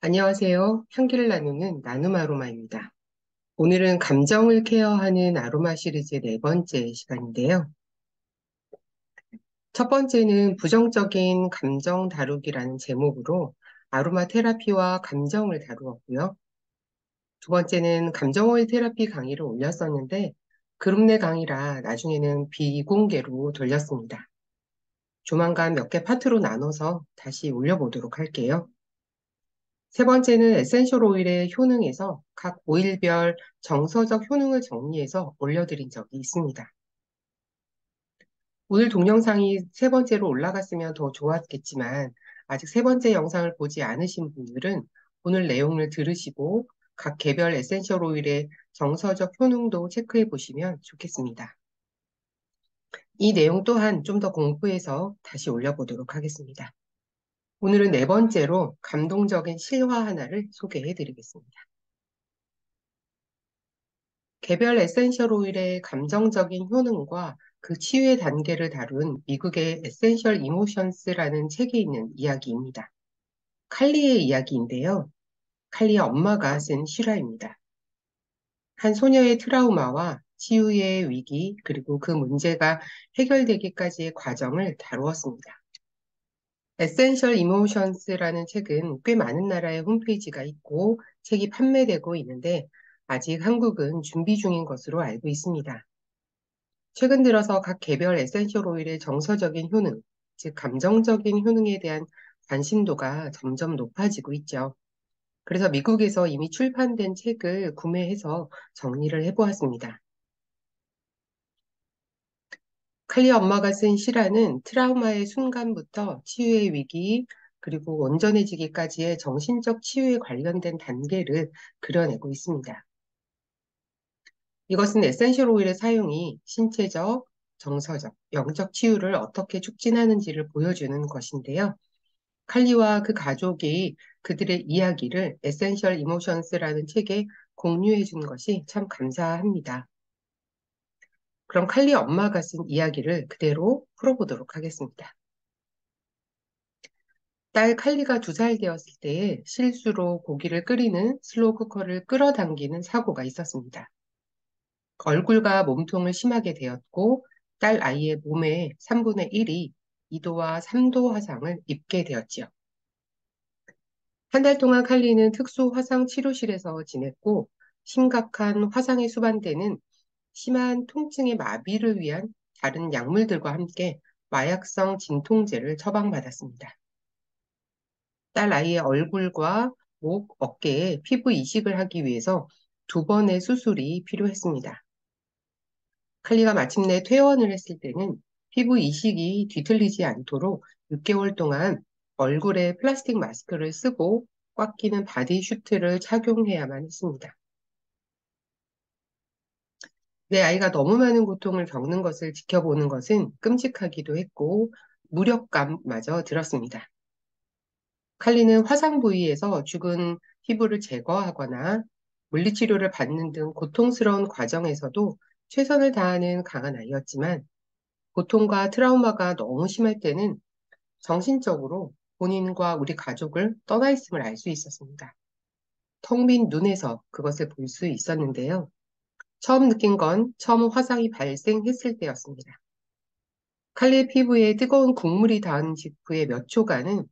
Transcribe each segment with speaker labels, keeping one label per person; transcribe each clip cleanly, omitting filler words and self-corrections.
Speaker 1: 안녕하세요. 향기를 나누는 나눔 아로마입니다. 오늘은 감정을 케어하는 아로마 시리즈 네 번째 시간인데요. 첫 번째는 부정적인 감정 다루기라는 제목으로 아로마 테라피와 감정을 다루었고요. 두 번째는 감정 오일 테라피 강의를 올렸었는데 그룹 내 강의라 나중에는 비공개로 돌렸습니다. 조만간 몇 개 파트로 나눠서 다시 올려보도록 할게요. 세 번째는 에센셜 오일의 효능에서 각 오일별 정서적 효능을 정리해서 올려드린 적이 있습니다. 오늘 동영상이 세 번째로 올라갔으면 더 좋았겠지만 아직 세 번째 영상을 보지 않으신 분들은 오늘 내용을 들으시고 각 개별 에센셜 오일의 정서적 효능도 체크해 보시면 좋겠습니다. 이 내용 또한 좀 더 공부해서 다시 올려보도록 하겠습니다. 오늘은 네 번째로 감동적인 실화 하나를 소개해 드리겠습니다. 개별 에센셜 오일의 감정적인 효능과 그 치유의 단계를 다룬 미국의 에센셜 이모션스라는 책에 있는 이야기입니다. 칼리의 이야기인데요. 칼리의 엄마가 쓴 실화입니다. 한 소녀의 트라우마와 치유의 위기, 그리고 그 문제가 해결되기까지의 과정을 다루었습니다. 에센셜 이모션스라는 책은 꽤 많은 나라의 홈페이지가 있고 책이 판매되고 있는데 아직 한국은 준비 중인 것으로 알고 있습니다. 최근 들어서 각 개별 에센셜 오일의 정서적인 효능, 즉 감정적인 효능에 대한 관심도가 점점 높아지고 있죠. 그래서 미국에서 이미 출판된 책을 구매해서 정리를 해보았습니다. 칼리 엄마가 쓴 실화는 트라우마의 순간부터 치유의 위기, 그리고 온전해지기까지의 정신적 치유에 관련된 단계를 그려내고 있습니다. 이것은 에센셜 오일의 사용이 신체적, 정서적, 영적 치유를 어떻게 촉진하는지를 보여주는 것인데요. 칼리와 그 가족이 그들의 이야기를 에센셜 이모션스라는 책에 공유해 준 것이 참 감사합니다. 그럼 칼리 엄마가 쓴 이야기를 그대로 풀어보도록 하겠습니다. 딸 칼리가 2살 되었을 때에 실수로 고기를 끓이는 슬로우 쿠커를 끌어당기는 사고가 있었습니다. 얼굴과 몸통을 심하게 되었고 딸 아이의 몸의 3분의 1이 2도와 3도 화상을 입게 되었지요. 한 달 동안 칼리는 특수 화상 치료실에서 지냈고 심각한 화상에 수반되는 심한 통증의 마비를 위한 다른 약물들과 함께 마약성 진통제를 처방받았습니다. 딸 아이의 얼굴과 목, 어깨에 피부 이식을 하기 위해서 2번의 수술이 필요했습니다. 칼리가 마침내 퇴원을 했을 때는 피부 이식이 뒤틀리지 않도록 6개월 동안 얼굴에 플라스틱 마스크를 쓰고 꽉 끼는 바디슈트를 착용해야만 했습니다. 내 아이가 너무 많은 고통을 겪는 것을 지켜보는 것은 끔찍하기도 했고 무력감마저 들었습니다. 칼리는 화상 부위에서 죽은 피부를 제거하거나 물리치료를 받는 등 고통스러운 과정에서도 최선을 다하는 강한 아이였지만 고통과 트라우마가 너무 심할 때는 정신적으로 본인과 우리 가족을 떠나 있음을 알 수 있었습니다. 텅 빈 눈에서 그것을 볼 수 있었는데요. 처음 느낀 건 처음 화상이 발생했을 때였습니다. 칼리의 피부에 뜨거운 국물이 닿은 직후의 몇 초간은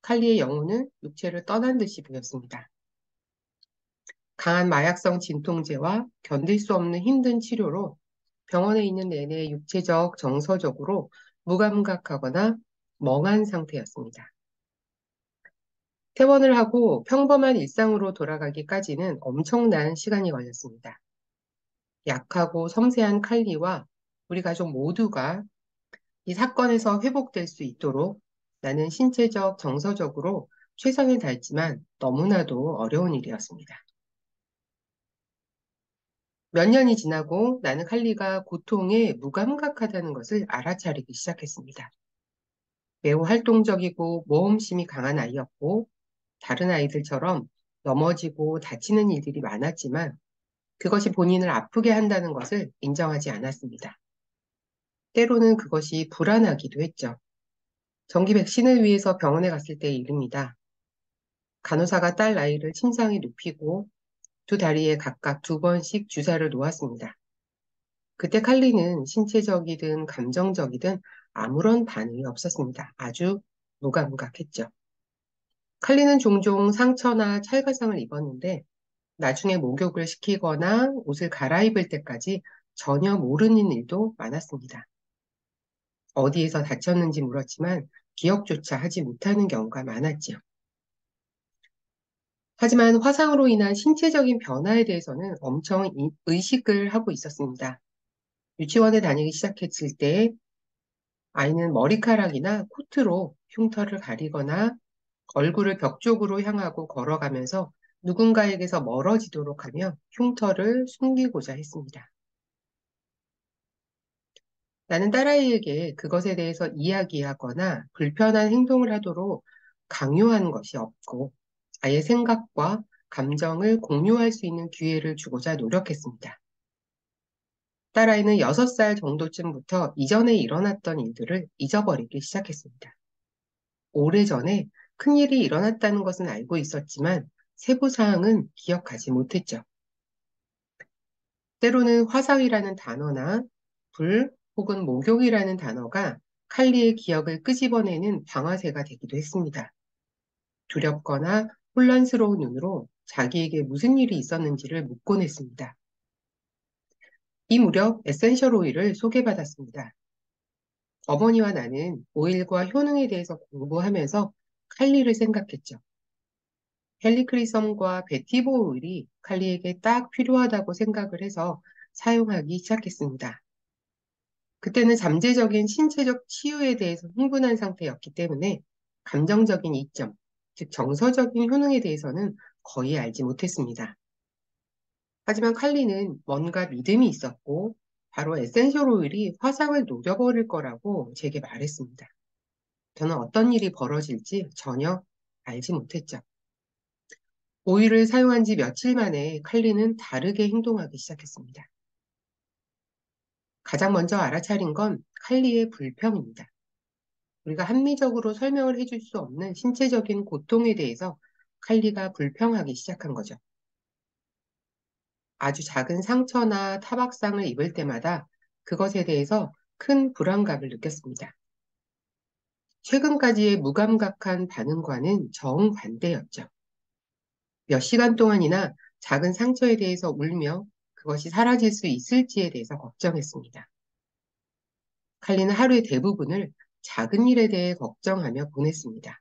Speaker 1: 칼리의 영혼은 육체를 떠난 듯이 보였습니다. 강한 마약성 진통제와 견딜 수 없는 힘든 치료로 병원에 있는 내내 육체적, 정서적으로 무감각하거나 멍한 상태였습니다. 퇴원을 하고 평범한 일상으로 돌아가기까지는 엄청난 시간이 걸렸습니다. 약하고 섬세한 칼리와 우리 가족 모두가 이 사건에서 회복될 수 있도록 나는 신체적, 정서적으로 최선을 다했지만 너무나도 어려운 일이었습니다. 몇 년이 지나고 나는 칼리가 고통에 무감각하다는 것을 알아차리기 시작했습니다. 매우 활동적이고 모험심이 강한 아이였고 다른 아이들처럼 넘어지고 다치는 일들이 많았지만 그것이 본인을 아프게 한다는 것을 인정하지 않았습니다. 때로는 그것이 불안하기도 했죠. 정기 백신을 위해서 병원에 갔을 때의 일입니다. 간호사가 딸 아이를 침상에 눕히고 두 다리에 각각 2번씩 주사를 놓았습니다. 그때 칼리는 신체적이든 감정적이든 아무런 반응이 없었습니다. 아주 무감각했죠. 칼리는 종종 상처나 찰과상을 입었는데 나중에 목욕을 시키거나 옷을 갈아입을 때까지 전혀 모르는 일도 많았습니다. 어디에서 다쳤는지 물었지만 기억조차 하지 못하는 경우가 많았지요. 하지만 화상으로 인한 신체적인 변화에 대해서는 엄청 의식을 하고 있었습니다. 유치원에 다니기 시작했을 때 아이는 머리카락이나 코트로 흉터를 가리거나 얼굴을 벽 쪽으로 향하고 걸어가면서 누군가에게서 멀어지도록 하며 흉터를 숨기고자 했습니다. 나는 딸아이에게 그것에 대해서 이야기하거나 불편한 행동을 하도록 강요한 것이 없고 아이의 생각과 감정을 공유할 수 있는 기회를 주고자 노력했습니다. 딸아이는 6살 정도쯤부터 이전에 일어났던 일들을 잊어버리기 시작했습니다. 오래전에 큰일이 일어났다는 것은 알고 있었지만 세부 사항은 기억하지 못했죠. 때로는 화상이라는 단어나 불 혹은 목욕이라는 단어가 칼리의 기억을 끄집어내는 방아쇠가 되기도 했습니다. 두렵거나 혼란스러운 눈으로 자기에게 무슨 일이 있었는지를 묻곤 했습니다. 이 무렵 에센셜 오일을 소개받았습니다. 어머니와 나는 오일과 효능에 대해서 공부하면서 칼리를 생각했죠. 헬리크리섬과 베티보 오일이 칼리에게 딱 필요하다고 생각을 해서 사용하기 시작했습니다. 그때는 잠재적인 신체적 치유에 대해서 흥분한 상태였기 때문에 감정적인 이점, 즉 정서적인 효능에 대해서는 거의 알지 못했습니다. 하지만 칼리는 뭔가 믿음이 있었고 바로 에센셜 오일이 화상을 녹여버릴 거라고 제게 말했습니다. 저는 어떤 일이 벌어질지 전혀 알지 못했죠. 오일을 사용한 지 며칠 만에 칼리는 다르게 행동하기 시작했습니다. 가장 먼저 알아차린 건 칼리의 불평입니다. 우리가 합리적으로 설명을 해줄 수 없는 신체적인 고통에 대해서 칼리가 불평하기 시작한 거죠. 아주 작은 상처나 타박상을 입을 때마다 그것에 대해서 큰 불안감을 느꼈습니다. 최근까지의 무감각한 반응과는 정반대였죠. 몇 시간 동안이나 작은 상처에 대해서 울며 그것이 사라질 수 있을지에 대해서 걱정했습니다. 칼리는 하루의 대부분을 작은 일에 대해 걱정하며 보냈습니다.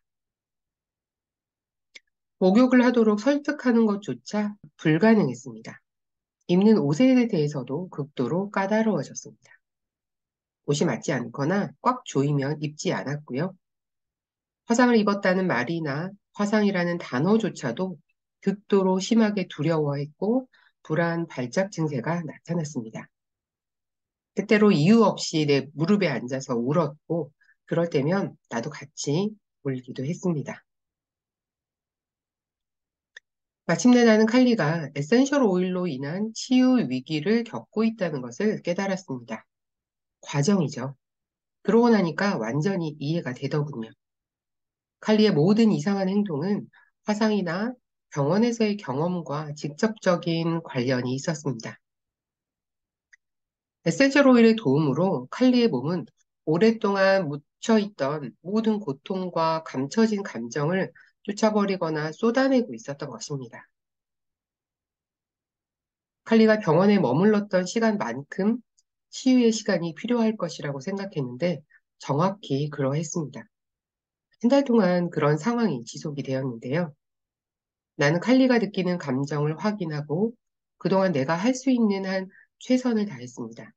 Speaker 1: 목욕을 하도록 설득하는 것조차 불가능했습니다. 입는 옷에 대해서도 극도로 까다로워졌습니다. 옷이 맞지 않거나 꽉 조이면 입지 않았고요. 화상을 입었다는 말이나 화상이라는 단어조차도 극도로 심하게 두려워했고 불안 발작 증세가 나타났습니다. 때때로 이유 없이 내 무릎에 앉아서 울었고 그럴 때면 나도 같이 울기도 했습니다. 마침내 나는 칼리가 에센셜 오일로 인한 치유 위기를 겪고 있다는 것을 깨달았습니다. 과정이죠. 그러고 나니까 완전히 이해가 되더군요. 칼리의 모든 이상한 행동은 화상이나 병원에서의 경험과 직접적인 관련이 있었습니다. 에센셜 오일의 도움으로 칼리의 몸은 오랫동안 묻혀있던 모든 고통과 감춰진 감정을 쫓아버리거나 쏟아내고 있었던 것입니다. 칼리가 병원에 머물렀던 시간만큼 치유의 시간이 필요할 것이라고 생각했는데 정확히 그러했습니다. 한 달 동안 그런 상황이 지속이 되었는데요. 나는 칼리가 느끼는 감정을 확인하고 그동안 내가 할 수 있는 한 최선을 다했습니다.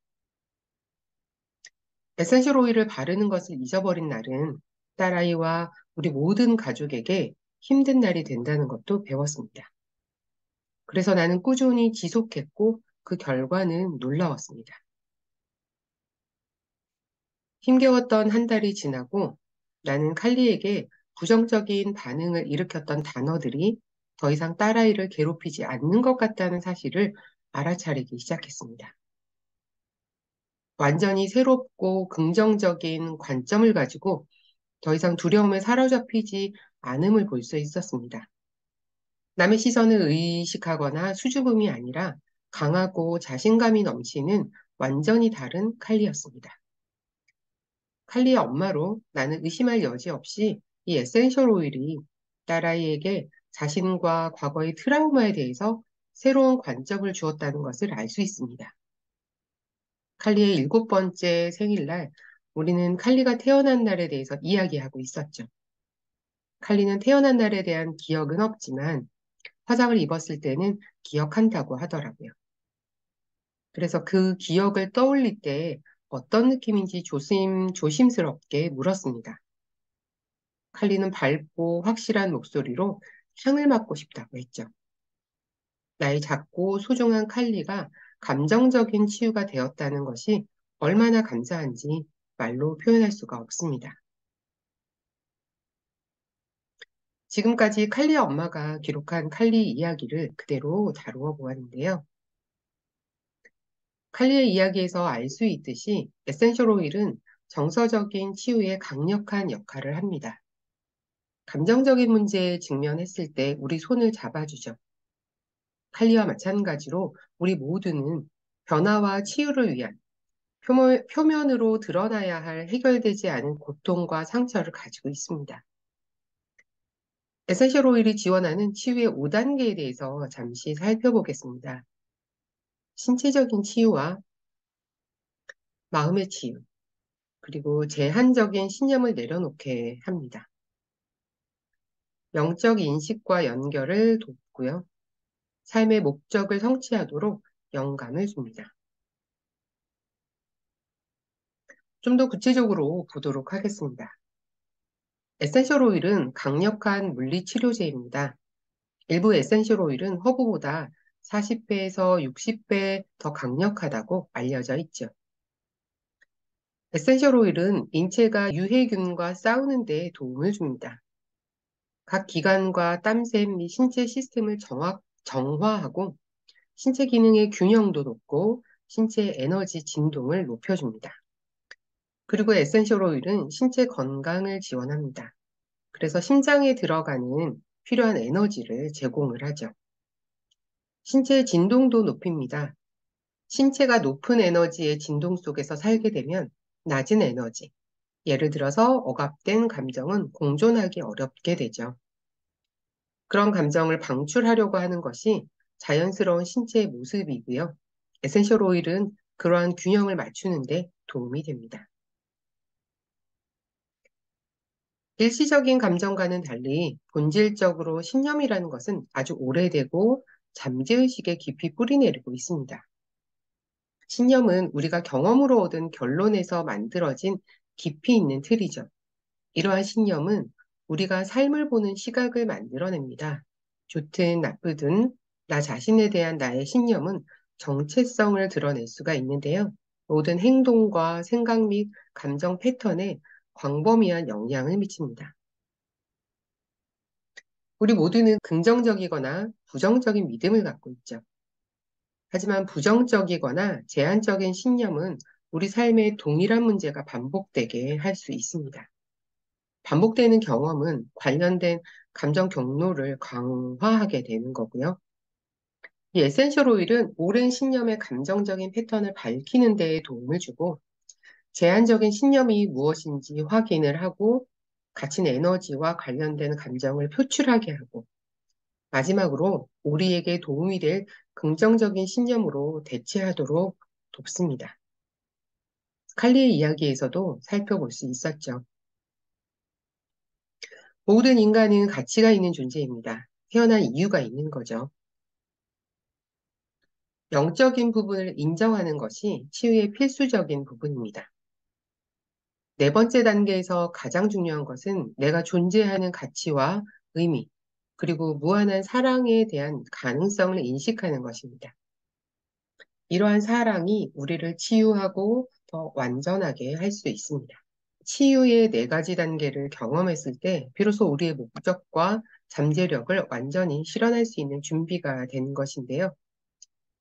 Speaker 1: 에센셜 오일을 바르는 것을 잊어버린 날은 딸아이와 우리 모든 가족에게 힘든 날이 된다는 것도 배웠습니다. 그래서 나는 꾸준히 지속했고 그 결과는 놀라웠습니다. 힘겨웠던 한 달이 지나고 나는 칼리에게 부정적인 반응을 일으켰던 단어들이 더 이상 딸아이를 괴롭히지 않는 것 같다는 사실을 알아차리기 시작했습니다. 완전히 새롭고 긍정적인 관점을 가지고 더 이상 두려움에 사로잡히지 않음을 볼 수 있었습니다. 남의 시선을 의식하거나 수줍음이 아니라 강하고 자신감이 넘치는 완전히 다른 칼리였습니다. 칼리의 엄마로 나는 의심할 여지 없이 이 에센셜 오일이 딸아이에게 자신과 과거의 트라우마에 대해서 새로운 관점을 주었다는 것을 알 수 있습니다. 칼리의 7번째 생일날 우리는 칼리가 태어난 날에 대해서 이야기하고 있었죠. 칼리는 태어난 날에 대한 기억은 없지만 화상을 입었을 때는 기억한다고 하더라고요. 그래서 그 기억을 떠올릴 때 어떤 느낌인지 조심스럽게 물었습니다. 칼리는 밝고 확실한 목소리로 향을 맡고 싶다고 했죠. 나의 작고 소중한 칼리가 감정적인 치유가 되었다는 것이 얼마나 감사한지 말로 표현할 수가 없습니다. 지금까지 칼리의 엄마가 기록한 칼리 이야기를 그대로 다루어 보았는데요. 칼리의 이야기에서 알 수 있듯이 에센셜 오일은 정서적인 치유에 강력한 역할을 합니다. 감정적인 문제에 직면했을 때 우리 손을 잡아주죠. 칼리와 마찬가지로 우리 모두는 변화와 치유를 위한 표면으로 드러나야 할 해결되지 않은 고통과 상처를 가지고 있습니다. 에센셜 오일이 지원하는 치유의 5단계에 대해서 잠시 살펴보겠습니다. 신체적인 치유와 마음의 치유, 그리고 제한적인 신념을 내려놓게 합니다. 영적 인식과 연결을 돕고요. 삶의 목적을 성취하도록 영감을 줍니다. 좀 더 구체적으로 보도록 하겠습니다. 에센셜 오일은 강력한 물리치료제입니다. 일부 에센셜 오일은 허브보다 40배에서 60배 더 강력하다고 알려져 있죠. 에센셜 오일은 인체가 유해균과 싸우는 데 도움을 줍니다. 각 기관과 땀샘 및 신체 시스템을 정화하고 신체 기능의 균형도 높고 신체 에너지 진동을 높여줍니다. 그리고 에센셜 오일은 신체 건강을 지원합니다. 그래서 심장에 들어가는 필요한 에너지를 제공을 하죠. 신체의 진동도 높입니다. 신체가 높은 에너지의 진동 속에서 살게 되면 낮은 에너지, 예를 들어서 억압된 감정은 공존하기 어렵게 되죠. 그런 감정을 방출하려고 하는 것이 자연스러운 신체의 모습이고요. 에센셜 오일은 그러한 균형을 맞추는데 도움이 됩니다. 일시적인 감정과는 달리 본질적으로 신념이라는 것은 아주 오래되고 잠재의식에 깊이 뿌리내리고 있습니다. 신념은 우리가 경험으로 얻은 결론에서 만들어진 깊이 있는 틀이죠. 이러한 신념은 우리가 삶을 보는 시각을 만들어냅니다. 좋든 나쁘든 나 자신에 대한 나의 신념은 정체성을 드러낼 수가 있는데요. 모든 행동과 생각 및 감정 패턴에 광범위한 영향을 미칩니다. 우리 모두는 긍정적이거나 부정적인 믿음을 갖고 있죠. 하지만 부정적이거나 제한적인 신념은 우리 삶에 동일한 문제가 반복되게 할 수 있습니다. 반복되는 경험은 관련된 감정 경로를 강화하게 되는 거고요. 이 에센셜 오일은 오랜 신념의 감정적인 패턴을 밝히는 데 도움을 주고 제한적인 신념이 무엇인지 확인을 하고 갇힌 에너지와 관련된 감정을 표출하게 하고 마지막으로 우리에게 도움이 될 긍정적인 신념으로 대체하도록 돕습니다. 칼리의 이야기에서도 살펴볼 수 있었죠. 모든 인간은 가치가 있는 존재입니다. 태어난 이유가 있는 거죠. 영적인 부분을 인정하는 것이 치유의 필수적인 부분입니다. 네 번째 단계에서 가장 중요한 것은 내가 존재하는 가치와 의미, 그리고 무한한 사랑에 대한 가능성을 인식하는 것입니다. 이러한 사랑이 우리를 치유하고 더 완전하게 할 수 있습니다. 치유의 네 가지 단계를 경험했을 때 비로소 우리의 목적과 잠재력을 완전히 실현할 수 있는 준비가 되는 것인데요.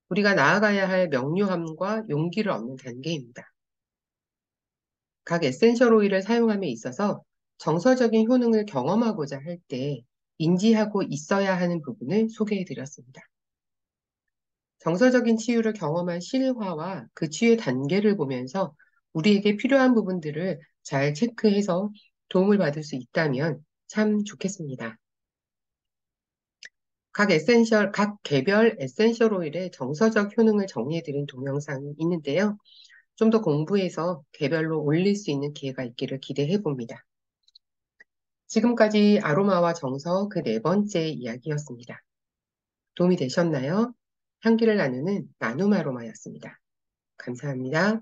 Speaker 1: 우리가 나아가야 할 명료함과 용기를 얻는 단계입니다. 각 에센셜 오일을 사용함에 있어서 정서적인 효능을 경험하고자 할 때 인지하고 있어야 하는 부분을 소개해 드렸습니다. 정서적인 치유를 경험한 실화와 그 치유의 단계를 보면서 우리에게 필요한 부분들을 잘 체크해서 도움을 받을 수 있다면 참 좋겠습니다. 각 개별 에센셜 오일의 정서적 효능을 정리해드린 동영상이 있는데요. 좀 더 공부해서 개별로 올릴 수 있는 기회가 있기를 기대해 봅니다. 지금까지 아로마와 정서 그 네 번째 이야기였습니다. 도움이 되셨나요? 향기를 나누는 나눔 아로마였습니다. 감사합니다.